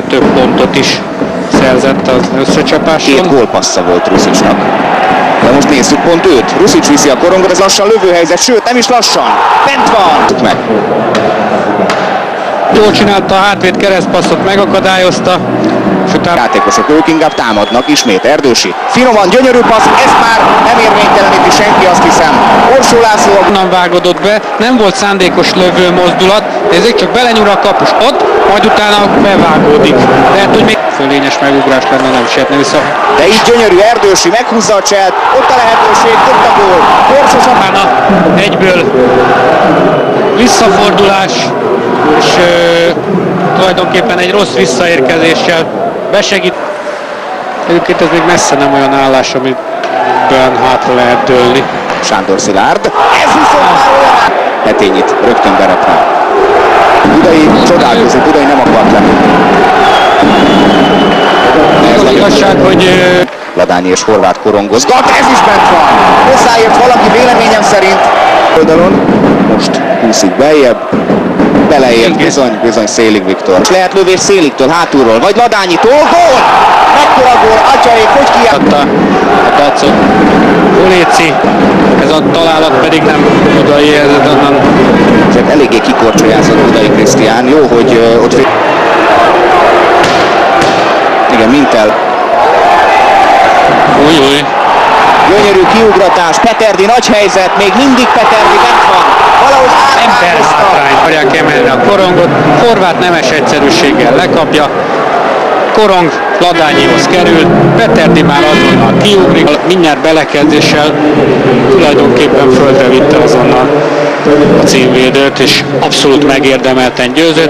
több pontot is szerzett az összecsapáson. 2 gólpassza volt Rusicsnak. De most nézzük pont őt. Rusics viszi a korongot, ez lassan lövőhelyzet, sőt nem is lassan. Bent van! Meg. Jól csinálta a hátvéd, keresztpasszot megakadályozta. És utána Játékosok ők inkább támadnak, ismét Erdősi. Finoman, gyönyörű passz, ez már nem érvényteleníti senki, azt hiszem. Orsó László nem vágodott be, nem volt szándékos lövő mozdulat, ezért csak belenyúl a kapus ott, majd utána bevágódik. Lehet, hogy még fölényes megugrás lenne, nem sietne vissza. De így gyönyörű Erdősi, meghúzza a cselt, ott a lehetőség, ott a gól. Korsosan egyből visszafordulás, és tulajdonképpen egy rossz visszaérkezéssel besegít. Egyébként ez még messze nem olyan állás, amiben hátra lehet dőlni. Sándor Szilárd, ez viszont már olyan! Petényit rögtön berepre. Budai csodálkozik, Budai nem akart lenni. Az igazság, hogy Ladányi és Horváth korongozgat, ez is bent van! Hozzáért valaki véleményem szerint. Oldalon most húszik beljebb. Beleért bizony Szélig Viktor. És lehet lövés Széligtől hátulról, vagy Ladányitól. Gól! Mekkora gól, Atyaék, hogy kiadta a tacot. Oléci, ez a találat pedig nem Budai, ez onnan. Ezért eléggé kikorcsolyázott Budai Krisztián. Jó, hogy ott... Igen, Mintel. Új. Gyönyörű kiugratás, Peterdi nagy helyzet, még mindig Peterdi bent van. Valahogy emberhátrány akarják emelni a korongot, Horváth nemes egyszerűséggel lekapja, korong Ladányihoz kerül, Peterdi már azonnal kiugrik, mindjárt belekezdéssel tulajdonképpen földre vitte azonnal a címvédőt, és abszolút megérdemelten győzött.